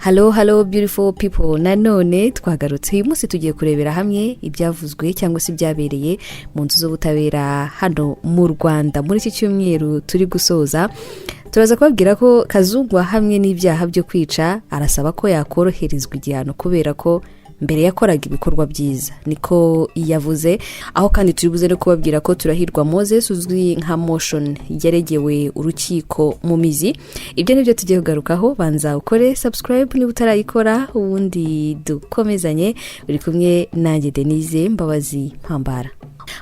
Hello beautiful people, nanone twagarutse uyu munsi tugiye kurebera hamwe ibyavuzwe cyangwa se byabereye mu nzu z'ubutabera hano mu Rwanda muri iki cyumweru turi gusoza. Turaza kubabwira ko Kazungu hamwe n'ibyaha byo kwica arasaba ko yakoroherezwa igihano kubera ko mbere yakoraga ibikorwa byiza, niko yavuze. Aho kandi turibuze no kubabwira ko Turahirwa Moses uzwi nka motion yaregewe urukiko mu mizi. Ibyo nibyo tugiye kugarukaho, banza ukore subscribe niba utarayikora, ubundi dukomezanye. Uri kumwe nanjye Denise Mbabazi Mpambara.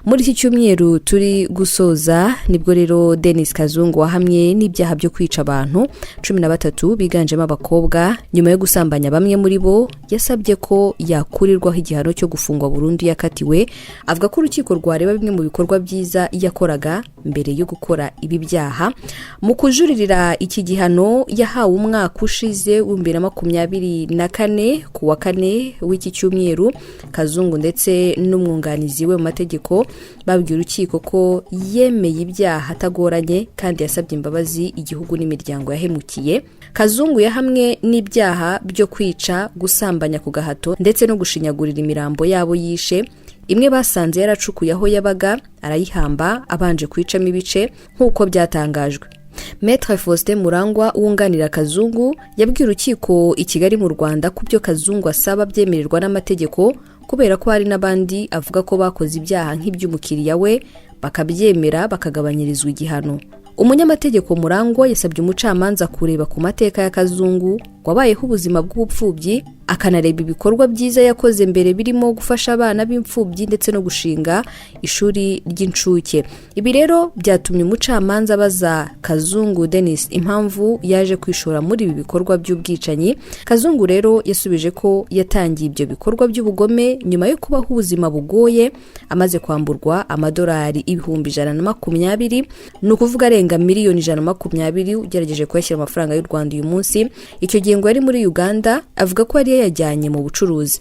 Muri iki cyumweru turi gusoza nibwo rero Denis Kazungu wahamye n'ibyaha byo kwica abantu 13 biganjemo abakobwa nyuma yo gusambanya bamwe muri bo, yasabye ko yakurirwaho igihano cyo gufungwa burundu yakatiwe. Avuga ko urukiko rwareba bimwe mu bikorwa byiza yakoraga mbere yo gukora ibi byaha. Mu kujuririra iki gihano yahawe umwaka ushize 2024 ku wa 4 w'iki cyumweru, Kazungu ndetse n'umwunganizi we mu mategeko babwiye urukiko ko yemeye ibyaha atagoranye kandi yasabye imbabazi igihugu n'imiryango yahemukiye. Kazungu yahamwe n'ibyaha byo kwica, gusambanya ku gahato ndetse no gushinyagurira imirambo yabo yishe. Imwe basanze yaracukuye aho yabaga arayihamba abanje kwicamo ibice nk'uko byatangajwe. Maître Faustin Murangwa wunganira Kazungu yabwiye urukiko i Kigali mu Rwanda ko byo Kazungu asaba byemererwa n'amategeko kubera ko hari n'abandi avuga ko bakoze ibyaha nk'iby'umukiriya we bakabyemera bakagabanyirizwa igihano. Umunyamategeko Murangwa yasabye umucamanza kureba ku mateka ya Kazungu wabayeho ubuzima bw'ubupfubyi, akanareba ibikorwa byiza yakoze mbere birimo gufasha abana b'imfubyi ndetse no gushinga ishuri ry'incuke. Ibi rero byatumye umucamanza baza Kazungu Denis impamvu yaje kwishora muri ibi bikorwa by'ubwicanyi. Kazungu rero yasubije ko yatangiye ibyo bikorwa by'ubugome nyuma yo kubaho ubuzima bugoye, amaze kwamburwa amadolari 120, ni ukuvuga arenga miliyoni 120 ugerageje kuyashyira amafaranga y'u Rwanda uyu munsi. Icyo gihe ngo yari muri Uganda, avuga ko yari yajyanye mu bucuruzi.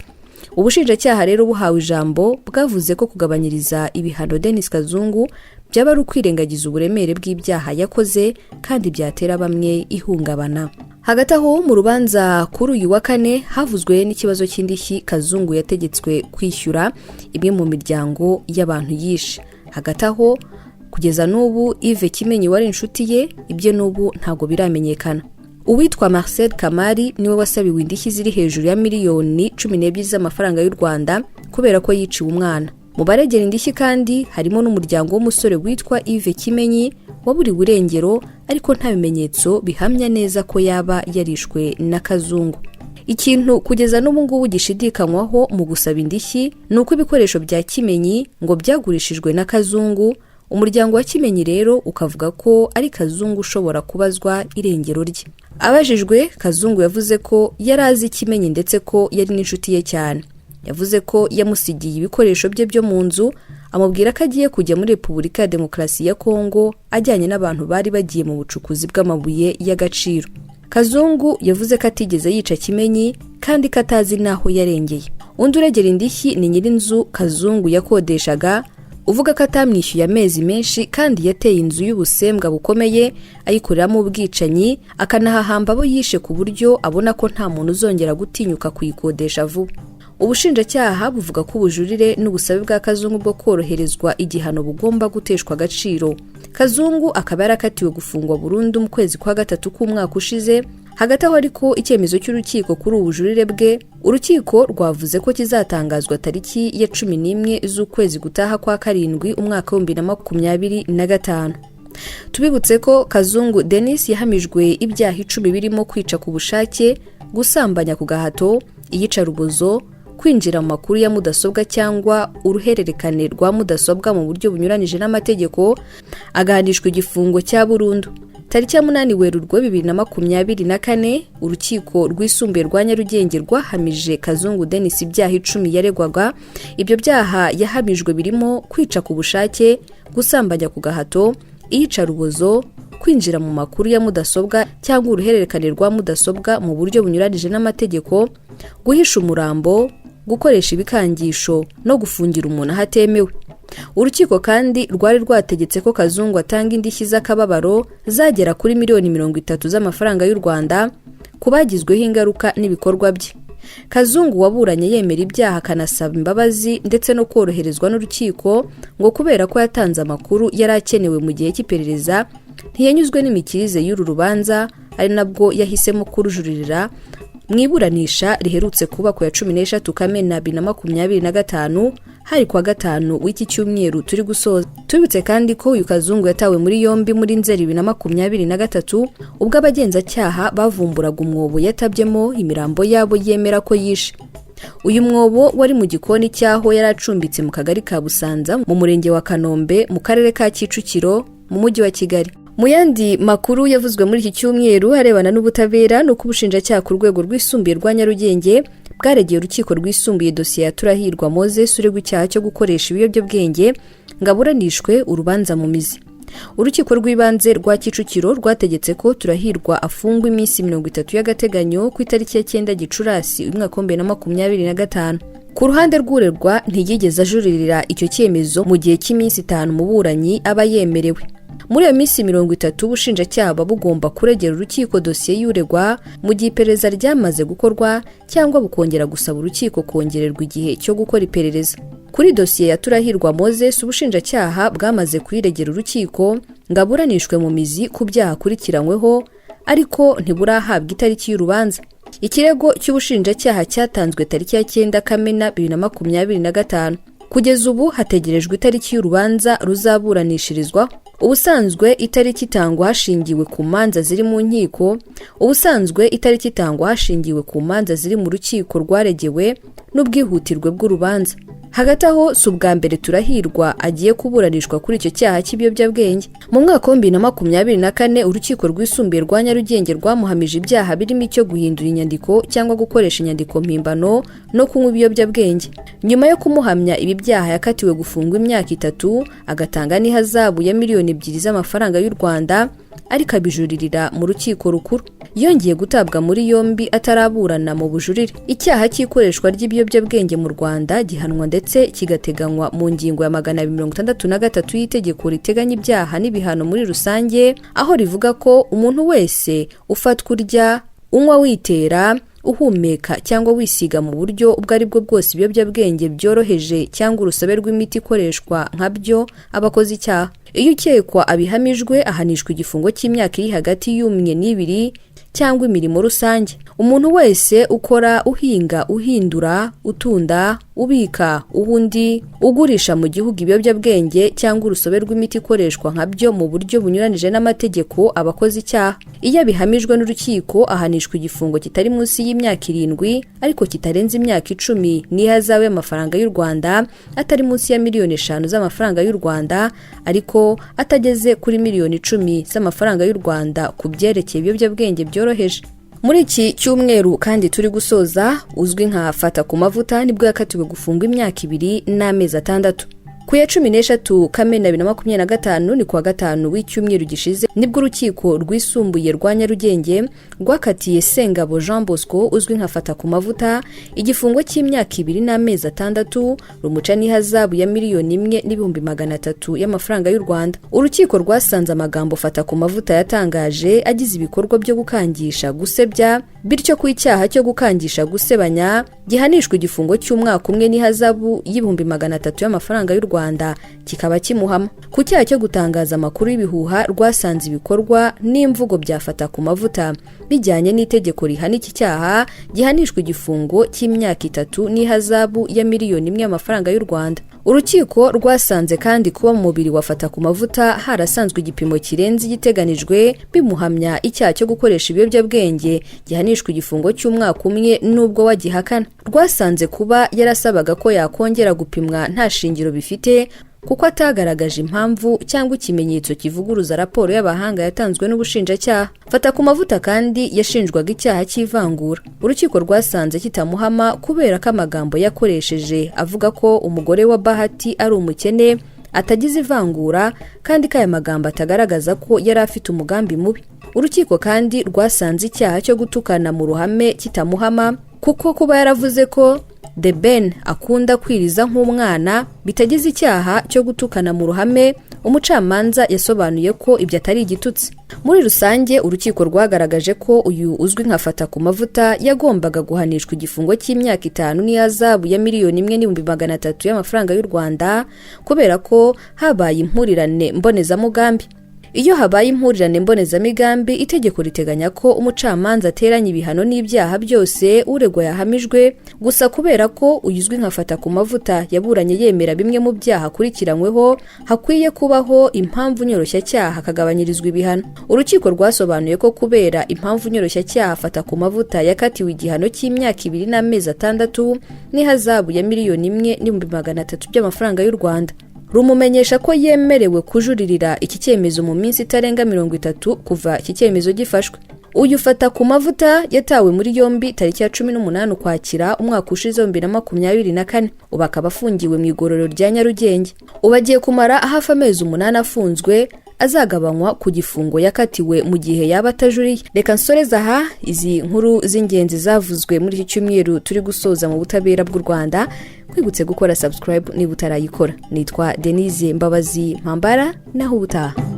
Ubushinjacyaha rero buhawe ijambo bwavuze ko kugabanyiriza ibihano Denis Kazungu byaba ari ukwirengagiza uburemere bw'ibyaha yakoze kandi byatera bamwe ihungabana. Hagati aho mu rubanza kuri uyu wa 4 havuzwe n'ikibazo cy'indishyi Kazungu yategetswe kwishyura imwe mu miryango y'abantu yishe. Hagati aho kugeza n'ubu Yves Kimenyi wari inshuti ye, ibyo n'ubu ntago biramenyekana. Uwitwa Marcel Kamari niwe wasabiwe indishyi ziri hejuru ya miliyoni 12 z'amafaranga y'u Rwanda kubera ko yiciwe umwana. Mu baregera indishyi kandi harimo n'umuryango w'umusore witwa Yves Kimenyi waburiwe irengero ariko nta bimenyetso bihamya neza ko yaba yarishwe na Kazungu. Ikintu kugeza n'ubu ngubu gishidikanywaho mu gusaba indishyi nuko ibikoresho bya Kimenyi ngo byagurishijwe na Kazungu. Umuryango wa Kimenyi rero ukavuga ko ari Kazungu ushobora kubazwa irengero rye. Abajijwe, Kazungu yavuze ko yari azi Kimenyi ndetse ko yari n'inshuti ye cyane. Yavuze ko yamusigiye ibikoresho bye byo mu nzu, amubwira ko agiye kujya muri Repubulika ya Demokarasi ya Kongo ajyanye n'abantu bari bagiye mu bucukuzi bw'amabuye y'agaciro. Kazungu yavuze ko atigeze yica Kimenyi kandi ko atazi naho yarengeye. Undi uregera indishyi ni nyirinzu Kazungu yakodeshaga, uvuga ko atamwishyuye amezi menshi kandi yateye inzu y'ubusembwa bukomeye ayikoreramo ubwicanyi, akanahahamba abo yishe ku buryo abona ko nta muntu uzongera gutinyuka kuyikodesha vuba. Ubushinjacyaha buvuga ko ubujurire n'ubusabe bwa Kazungu bwo koroherezwa igihano bugomba guteshwa agaciro. Kazungu akaba yarakatiwe gufungwa burundu mu kwezi kwa 3 k'umwaka ushize. Hagati aho ariko icyemezo cy'urukiko kuri ubujurire bwe, urukiko rwavuze ko kizatangazwa tariki ya 11 z'ukwezi gutaha kwa 7 umwaka wa 2025. Tubibutse ko Kazungu Denis yahamijwe ibyaha 10 birimo kwica ku bushake, gusambanya ku gahato, iyicarubozo, kwinjira mu makuru ya mudasobwa cyangwa uruhererekane rwa mudasobwa mu buryo bunyuranije n'amategeko, agahanishwa igifungo cya burundu. Tariki ya 8 Werurwe 2024 urukiko rwisumbuye rwa Nyarugenge rwahamije Kazungu Denis ibyaha 10 yaregwaga. Ibyo byaha yahamijwe birimo kwica ku bushake, gusambanya ku gahato, iyicarubozo, kwinjira mu makuru ya mudasobwa cyangwa uruhererekane rwa mudasobwa mu buryo bunyuranije n'amategeko, guhisha umurambo, gukoresha ibikangisho no gufungira umuntu ahatemewe. Urukiko kandi rwari rwategetse ko Kazungu atanga indishyi z'akababaro zagera kuri miliyoni 30 z'amafaranga y'u Rwanda kubagizweho ingaruka n'ibikorwa bye. Kazungu waburanye yemera ibyaha akanasaba imbabazi ndetse no koroherezwa n'urukiko ngo kubera ko yatanze amakuru yari akenewe mu gihe cy'iperereza, ntiyanyuzwe n'imikirize y'uru rubanza, ari nabwo yahisemo kurujuririra mu iburanisha riherutse kuba ku ya 13 Kamena 2025 hari kwa gatanu w'iki cyumweru turi gusoza. Tubitse kandi ko uyu Kazungu yatawe muri yombi muri Nzeri 2023 ubwo abagenzacyaha bavumburaga umwobo yatabyemo imirambo yabo yemera ko yishe. Uyu mwobo wari mu gikoni cyaho yari acumbitse mu kagari ka Busanza mu murenge wa Kanombe mu karere ka Kicukiro mu mujyi wa Kigali. Mu yandi makuru yavuzwe muri iki cyumweru arebana n'ubutabera no kubushinjacyaha ku rwego rwisumbuye rwa Nyarugenge bwaregeye urukiko rwisumbuye dosiye ya Turahirwa Moses uregwa icyaha cyo gukoresha ibiyobyabwenge ngaburanishwe urubanza mu mizi. Urukiko rw'ibanze rwa Kicukiro rwategetse ko Turahirwa afungwa iminsi 30 y'agateganyo ku itariki ya 9 Gicurasi umwaka wa 2025. Ku ruhande rw'urerwa ntiyigeze ajuririra icyo cyemezo mu gihe cy'iminsi 5 muburanyi aba yemerewe. Muri iyo minsi 30 ubushinjacyaha bugomba kuregera urukiko dosiye y'uregwa mu gihe iperereza ryamaze gukorwa cyangwa bukongera gusaba urukiko kongererwa igihe cyo gukora iperereza. Kuri dosiye ya Turahirwa Moses ubushinjacyaha bwamaze kuyiregera urukiko ngaburanishwe mu mizi ku byaha akurikiranyweho ariko ntiburahabwa itariki y'urubanza. Ikirego cy'ubushinjacyaha cyatanzwe tariki ya 9 Kamena 2025. Kugeza ubu hategerejwe itariki y'urubanza ruzaburanishirizwa. Ubusanzwe itariki itangwa hashingiwe ku manza ziri mu nkiko, ubusanzwe itariki itangwa hashingiwe ku manza ziri mu rukiko rwaregewe n'ubwihutirwe bw'urubanza. Hagati aho si ubwa mbere Turahirwa agiye kuburanishwa kuri icyo cyaha cy'ibiyobyabwenge. Mu mwaka wa 2024 urukiko rwisumbuye rwa Nyarugenge rwamuhamije ibyaha birimo icyo guhindura inyandiko cyangwa gukoresha inyandiko mpimbano no kunywa ibiyobyabwenge. Nyuma yo kumuhamya ibi byaha yakatiwe gufungwa imyaka 3 agatanga n'ihazabu ya miliyoni 2 z'amafaranga y'u Rwanda ariko abijuririra mu rukiko rukuru. Yongeye gutabwa muri yombi ataraburana mu bujurire. Icyaha cy'ikoreshwa ry'ibiyobyabwenge mu Rwanda gihanwa ndetse kigateganywa mu ngingo ya 263 y'itegeko riteganya ibyaha n'ibihano muri rusange, aho rivuga ko umuntu wese ufatwa urya, unywa witera, uhumeka cyangwa wisiga mu buryo ubwo ari bwo bwose ibiyobyabwenge byoroheje cyangwa urusobe rw'imiti ikoreshwa nkabyo abakoze icyaha. Iyo ukekwa abihamijwe ahanishwa igifungo cy'imyaka iri hagati y'umwe n'ibiri cyangwa imirimo rusange. Umuntu wese ukora, uhinga, uhindura, utunda, ubika, ubundi ugurisha mu gihugu ibiyobyabwenge cyangwa urusobe rw'imiti ikoreshwa nkabyo mu buryo bunyuranije n'amategeko abakoze icyaha. Iyo abihamijwe n'urukiko ahanishwa igifungo kitari munsi y'imyaka 7 ariko kitarenze imyaka 10 n'ihazabu y'amafaranga y'u Rwanda atari munsi ya miliyoni 5 z'amafaranga y'u Rwanda ariko atageze kuri miliyoni 10 z'amafaranga y'u Rwanda ku byerekeye ibiyobyabwenge byoroheje. Muri iki cyumweru kandi turi gusoza uzwi nka Fatakumavuta nibwo yakatiwe gufungwa imyaka 2 n'amezi 6. Ku ya 13 Kamena 2025 ni kuwa gatanu w'icyumweru gishize nibwo urukiko rwisumbuye rwa Nyarugenge rwakatiye Sengabo Jean Bosco uzwi nka Fatakumavuta igifungo cy'imyaka 2 n'amezi 6 rumuca n'ihazabu ya miliyoni 1,300 y'amafaranga y'u Rwanda. Urukiko rwasanze amagambo Fatakumavuta yatangaje agize ibikorwa byo gukangisha gusebya, bityo ku icyaha cyo gukangisha gusebanya gihanishwa igifungo cy'umwaka umwe n'ihazabu y'1,300 y'amafaranga y'u Rwanda kikaba kimuhama. Ku cyaha cyo gutangaza amakuru y'ibihuha rwasanze ibikorwa n'imvugo bya Fatakumavuta bijyanye n'itegeko rihana iki cyaha gihanishwa igifungo cy'imyaka 3 n'ihazabu ya miliyoni 1 y'amafaranga y'u Rwanda. Urukiko rwasanze kandi kuba mu mubiri wa Fatakumavuta harasanzwe igipimo kirenze igiteganijwe bimuhamya icyaha cyo gukoresha ibiyobyabwenge gihanishwa igifungo cy'umwaka umwe nubwo wagihakana. Rwasanze kuba yarasabaga ko yakongera gupimwa nta shingiro bifite kuko atagaragaje impamvu cyangwa ikimenyetso kivuguruza raporo y'abahanga yatanzwe n'ubushinjacyaha. Fatakumavuta kandi yashinjwaga icyaha cy'ivangura. Urukiko rwasanze kitamuhama kubera ko amagambo yakoresheje avuga ko umugore wa Bahati ari umukene atagize ivangura kandi ko aya magambo atagaragaza ko yari afite umugambi mubi. Urukiko kandi rwasanze icyaha cyo gutukana mu ruhame kitamuhama kuko kuba yaravuze ko The Ben akunda kwiriza nk'umwana bitagize icyaha cyo gutukana mu ruhame, umucamanza yasobanuye ko ibyo atari igitutsi. Muri rusange urukiko rwagaragaje ko uyu uzwi nka Fatakumavuta yagombaga guhanishwa igifungo cy'imyaka 5 n'ihazabu ya miliyoni 1,300 y'amafaranga y'u Rwanda kubera ko habaye impurirane mbonezamugambi. Iyo habaye impurirane mbonezamigambi, itegeko riteganya ko umucamanza ateranya ibihano n'ibyaha byose uregwa yahamijwe, gusa kubera ko uyuzwi nka Fatakumavuta yaburanye yemera bimwe mu byaha akurikiranyweho, hakwiye kubaho impamvu nyoroshyacyaha akagabanyirizwa ibihano. Urukiko rwasobanuye ko kubera impamvu nyoroshyacyaha Fatakumavuta yakatiwe igihano cy'imyaka 2 n'amezi 6 n'ihazabu ya miliyoni 1,300 by'amafaranga y'u Rwanda. Rumumenyesha ko yemerewe kujuririra iki cyemezo mu minsi itarenga 30 kuva iki cyemezo gifashwe. Uyu Fatakumavuta yatawe muri yombi tariki ya 18 Ukwakira umwaka ushize 2024, ubu akaba afungiwe mu igororero rya Nyarugenge. Ubagiye kumara hafi amezi 8 afunzwe, azagabanywa ku gifungo yakatiwe mu gihe yaba atajuriye. Reka nsoreza aha izi nkuru z'ingenzi zavuzwe muri iki cyumweru turi gusoza mu butabera bw'u Rwanda. Kwibutse gukora subscribe niba utarayikora. Nitwa Denise Mbabazi Mpambara, naho ubutaha.